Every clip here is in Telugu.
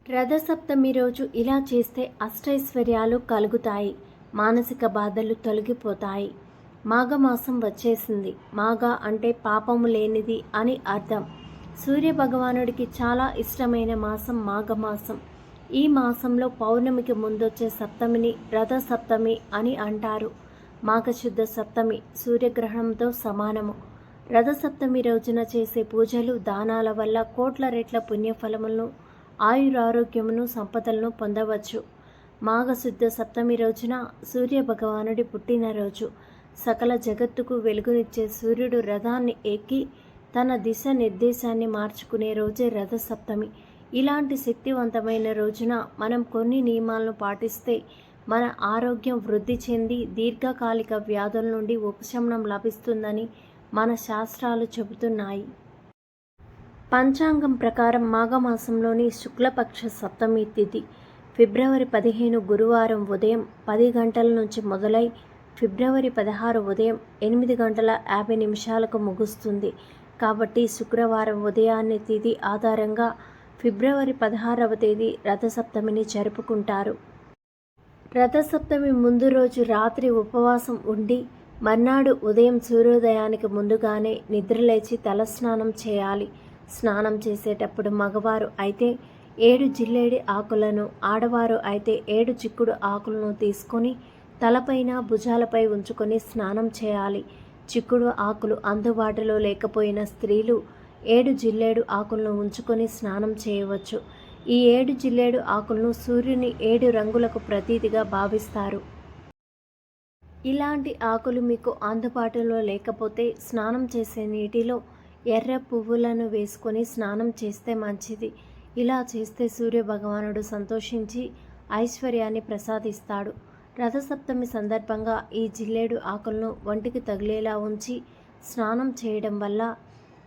రథసప్తమి రోజు ఇలా చేస్తే అష్టైశ్వర్యాలు కలుగుతాయి. మానసిక బాధలు తొలగిపోతాయి. మాఘమాసం వచ్చేసింది. మాఘ అంటే పాపము లేనిది అని అర్థం. సూర్య భగవానుడికి చాలా ఇష్టమైన మాసం మాఘమాసం. ఈ మాసంలో పౌర్ణమికి ముందొచ్చే సప్తమిని రథసప్తమి అని అంటారు. మాఘశుద్ధ సప్తమి సూర్యగ్రహణంతో సమానము. రథసప్తమి రోజున చేసే పూజలు దానాల వల్ల కోట్ల రెట్ల పుణ్యఫలములను ఆయురారోగ్యమును సంపదలను పొందవచ్చు. మాఘశుద్ధ సప్తమి రోజున సూర్య భగవానుడి పుట్టినరోజు. సకల జగత్తుకు వెలుగునిచ్చే సూర్యుడు రథాన్ని ఎక్కి తన దిశ నిర్దేశాన్ని మార్చుకునే రోజే రథసప్తమి. ఇలాంటి శక్తివంతమైన రోజున మనం కొన్ని నియమాలను పాటిస్తే మన ఆరోగ్యం వృద్ధి చెంది దీర్ఘకాలిక వ్యాధుల నుండి ఉపశమనం లభిస్తుందని మన శాస్త్రాలు చెబుతున్నాయి. పంచాంగం ప్రకారం మాఘమాసంలోని శుక్లపక్ష సప్తమి తిథి ఫిబ్రవరి 15 గురువారం ఉదయం 10 గంటల నుంచి మొదలై ఫిబ్రవరి 16 ఉదయం 8 గంటల 50 నిమిషాలకు ముగుస్తుంది. కాబట్టి శుక్రవారం ఉదయాన్నే తిథి ఆధారంగా ఫిబ్రవరి 16వ తేదీ రథసప్తమిని జరుపుకుంటారు. రథసప్తమి ముందు రోజు రాత్రి ఉపవాసం ఉండి మర్నాడు ఉదయం సూర్యోదయానికి ముందుగానే నిద్రలేచి తలస్నానం చేయాలి. స్నానం చేసేటప్పుడు మగవారు అయితే 7 జిల్లేడి ఆకులను, ఆడవారు అయితే 7 చిక్కుడు ఆకులను తీసుకొని తలపైన భుజాలపై ఉంచుకొని స్నానం చేయాలి. చిక్కుడు ఆకులు అందుబాటులో లేకపోయిన స్త్రీలు 7 జిల్లేడు ఆకులను ఉంచుకొని స్నానం చేయవచ్చు. ఈ 7 జిల్లేడు ఆకులను సూర్యుని 7 రంగులకు ప్రతీతిగా భావిస్తారు. ఇలాంటి ఆకులు మీకు అందుబాటులో లేకపోతే స్నానం చేసే నీటిలో ఎర్ర పువ్వులను వేసుకొని స్నానం చేస్తే మంచిది. ఇలా చేస్తే సూర్య భగవానుడు సంతోషించి ఐశ్వర్యాన్ని ప్రసాదిస్తాడు. రథసప్తమి సందర్భంగా ఈ జిల్లేడు ఆకులను ఒంటికి తగిలేలా ఉంచి స్నానం చేయడం వల్ల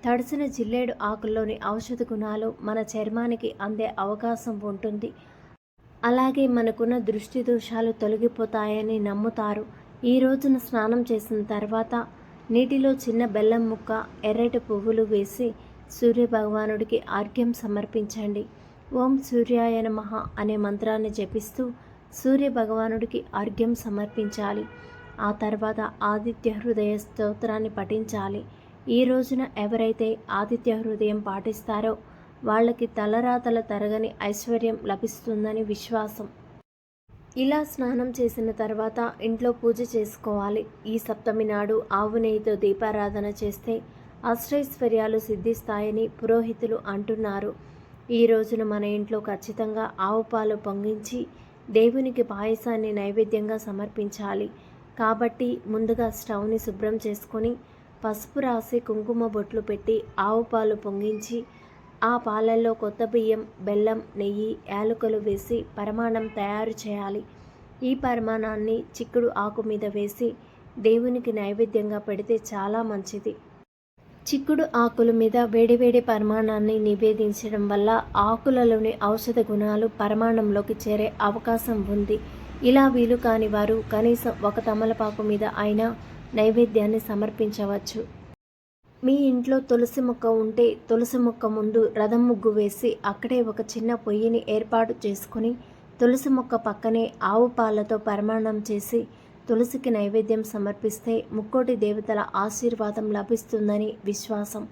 తడిసిన జిల్లేడు ఆకుల్లోని ఔషధ గుణాలు మన చర్మానికి అందే అవకాశం ఉంటుంది. అలాగే మనకున్న దృష్టి దోషాలు తొలగిపోతాయని నమ్ముతారు. ఈ రోజున స్నానం చేసిన తర్వాత నీటిలో చిన్న బెల్లం ముక్క, ఎర్రటి పువ్వులు వేసి సూర్య భగవానుడికి అర్ఘ్యం సమర్పించండి. ఓం సూర్యాయ నమః అనే మంత్రాన్ని జపిస్తూ సూర్య భగవానుడికి అర్ఘ్యం సమర్పించాలి. ఆ తర్వాత ఆదిత్య హృదయ స్తోత్రాన్ని పఠించాలి. ఈ రోజున ఎవరైతే ఆదిత్య హృదయం పాటిస్తారో వాళ్ళకి తలరాతల తరగని ఐశ్వర్యం లభిస్తుందని విశ్వాసం. ఇలా స్నానం చేసిన తర్వాత ఇంట్లో పూజ చేసుకోవాలి. ఈ సప్తమి నాడు ఆవు నెయ్యితో దీపారాధన చేస్తే అష్టైశ్వర్యాలు సిద్ధిస్తాయని పురోహితులు అంటున్నారు. ఈ రోజున మన ఇంట్లో ఖచ్చితంగా ఆవు పాలు పొంగించి దేవునికి పాయసాన్ని నైవేద్యంగా సమర్పించాలి. కాబట్టి ముందుగా స్టవ్ని శుభ్రం చేసుకొని పసుపు రాసి కుంకుమ బొట్లు పెట్టి ఆవు పాలు పొంగించి ఆ పాలల్లో కొత్త బియ్యం, బెల్లం, నెయ్యి, యాలకులు వేసి పరమాన్నం తయారు చేయాలి. ఈ పరమాన్నాన్ని చిక్కుడు ఆకు మీద వేసి దేవునికి నైవేద్యంగా పెడితే చాలా మంచిది. చిక్కుడు ఆకుల మీద వేడివేడి పరమాన్నాన్ని నివేదించడం వల్ల ఆకులలోని ఔషధ గుణాలు పరమాన్నంలోకి చేరే అవకాశం ఉంది. ఇలా వీలు కాని వారు కనీసం ఒక తమలపాకు మీద అయినా నైవేద్యాన్ని సమర్పించవచ్చు. మీ ఇంట్లో తులసి మొక్క ఉంటే తులసి మొక్క ముందు రథం ముగ్గు వేసి అక్కడే ఒక చిన్న పొయ్యిని ఏర్పాటు చేసుకుని తులసి మొక్క పక్కనే ఆవు పాలతో పరమాన్నం చేసి తులసికి నైవేద్యం సమర్పిస్తే ముక్కోటి దేవతల ఆశీర్వాదం లభిస్తుందని విశ్వాసం.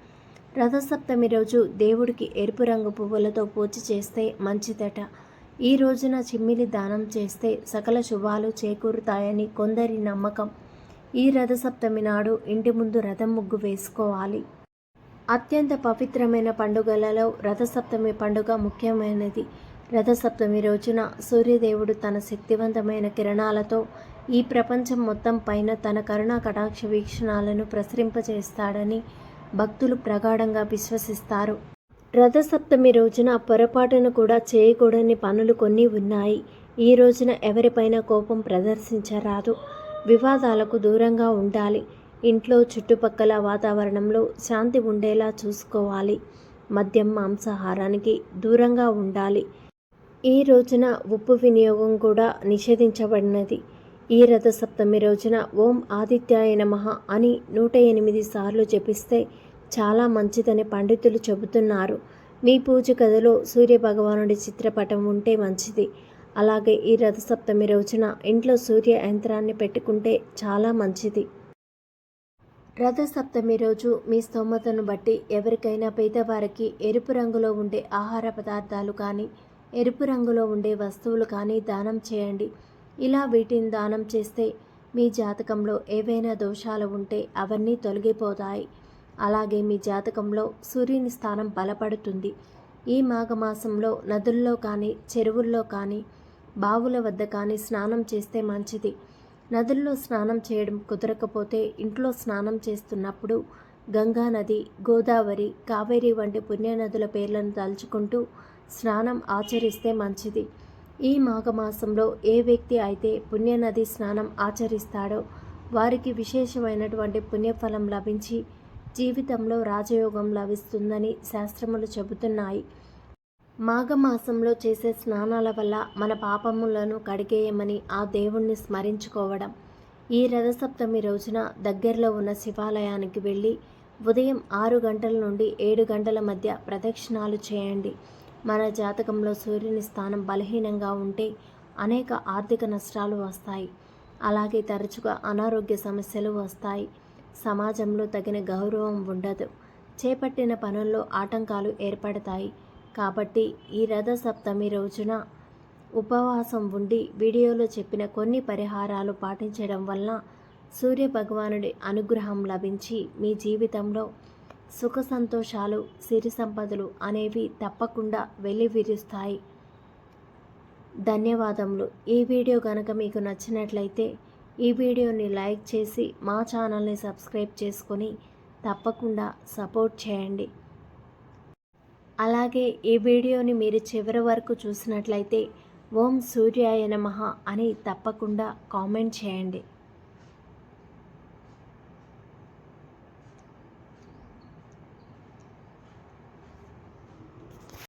రథసప్తమి రోజు దేవుడికి ఎరుపు రంగు పువ్వులతో పూజ చేస్తే మంచిదట. ఈ రోజున చిమ్మిలి దానం చేస్తే సకల శుభాలు చేకూరుతాయని కొందరి నమ్మకం. ఈ రథసప్తమి నాడు ఇంటి ముందు రథం ముగ్గు వేసుకోవాలి. అత్యంత పవిత్రమైన పండుగలలో రథసప్తమి పండుగ ముఖ్యమైనది. రథసప్తమి రోజున సూర్యదేవుడు తన శక్తివంతమైన కిరణాలతో ఈ ప్రపంచం మొత్తం పైన తన కరుణా కటాక్ష వీక్షణాలను ప్రసరింపజేస్తాడని భక్తులు ప్రగాఢంగా విశ్వసిస్తారు. రథసప్తమి రోజున పొరపాటును కూడా చేయకూడని పనులు కొన్ని ఉన్నాయి. ఈ రోజున ఎవరిపైన కోపం ప్రదర్శించరాదు. వివాదాలకు దూరంగా ఉండాలి. ఇంట్లో చుట్టుపక్కల వాతావరణంలో శాంతి ఉండేలా చూసుకోవాలి. మద్యం, మాంసాహారానికి దూరంగా ఉండాలి. ఈ రోజున ఉప్పు వినియోగం కూడా నిషేధించబడినది. ఈ రథసప్తమి రోజున ఓం ఆదిత్యాయ నమః అని 108 సార్లు జపిస్తే చాలా మంచిదని పండితులు చెబుతున్నారు. మీ పూజ గదిలో సూర్యభగవానుడి చిత్రపటం ఉంటే మంచిది. అలాగే ఈ రథసప్తమి రోజున ఇంట్లో సూర్య యంత్రాన్ని పెట్టుకుంటే చాలా మంచిది. రథసప్తమి రోజు మీ స్తోమతను బట్టి ఎవరికైనా పేదవారికి ఎరుపు రంగులో ఉండే ఆహార పదార్థాలు కానీ, ఎరుపు రంగులో ఉండే వస్తువులు కానీ దానం చేయండి. ఇలా వీటిని దానం చేస్తే మీ జాతకంలో ఏవైనా దోషాలు ఉంటే అవన్నీ తొలగిపోతాయి. అలాగే మీ జాతకంలో సూర్యుని స్థానం బలపడుతుంది. ఈ మాఘమాసంలో నదుల్లో కానీ, చెరువుల్లో కానీ, బావుల వద్ద కానీ స్నానం చేస్తే మంచిది. నదుల్లో స్నానం చేయడం కుదరకపోతే ఇంట్లో స్నానం చేస్తున్నప్పుడు గంగా నది, గోదావరి, కావేరి వంటి పుణ్యనదుల పేర్లను తలుచుకుంటూ స్నానం ఆచరిస్తే మంచిది. ఈ మాఘమాసంలో ఏ వ్యక్తి అయితే పుణ్యనది స్నానం ఆచరిస్తాడో వారికి విశేషమైనటువంటి పుణ్యఫలం లభించి జీవితంలో రాజయోగం లభిస్తుందని శాస్త్రములు చెబుతున్నాయి. మాఘమాసంలో చేసే స్నానాల వల్ల మన పాపములను కడిగేయమని ఆ దేవుణ్ణి స్మరించుకోవడం. ఈ రథసప్తమి రోజున దగ్గరలో ఉన్న శివాలయానికి వెళ్ళి ఉదయం 6 గంటల నుండి 7 గంటల మధ్య ప్రదక్షిణాలు చేయండి. మన జాతకంలో సూర్యుని స్థానం బలహీనంగా ఉంటే అనేక ఆర్థిక నష్టాలు వస్తాయి. అలాగే తరచుగా అనారోగ్య సమస్యలు వస్తాయి. సమాజంలో తగిన గౌరవం ఉండదు. చేపట్టిన పనుల్లో ఆటంకాలు ఏర్పడతాయి. కాబట్టి ఈ రథసప్తమి రోజున ఉపవాసం ఉండి వీడియోలో చెప్పిన కొన్ని పరిహారాలు పాటించడం వలన సూర్యభగవానుడి అనుగ్రహం లభించి మీ జీవితంలో సుఖ సంతోషాలు, సిరి సంపదలు అనేవి తప్పకుండా వెల్లివిరుస్తాయి. ధన్యవాదములు. ఈ వీడియో కనుక మీకు నచ్చినట్లయితే ఈ వీడియోని లైక్ చేసి మా ఛానల్ని సబ్స్క్రైబ్ చేసుకొని తప్పకుండా సపోర్ట్ చేయండి. అలాగే ఈ వీడియోని మీరు చివరి వరకు చూసినట్లయితే ఓం సూర్యాయ నమః అని తప్పకుండా కామెంట్ చేయండి.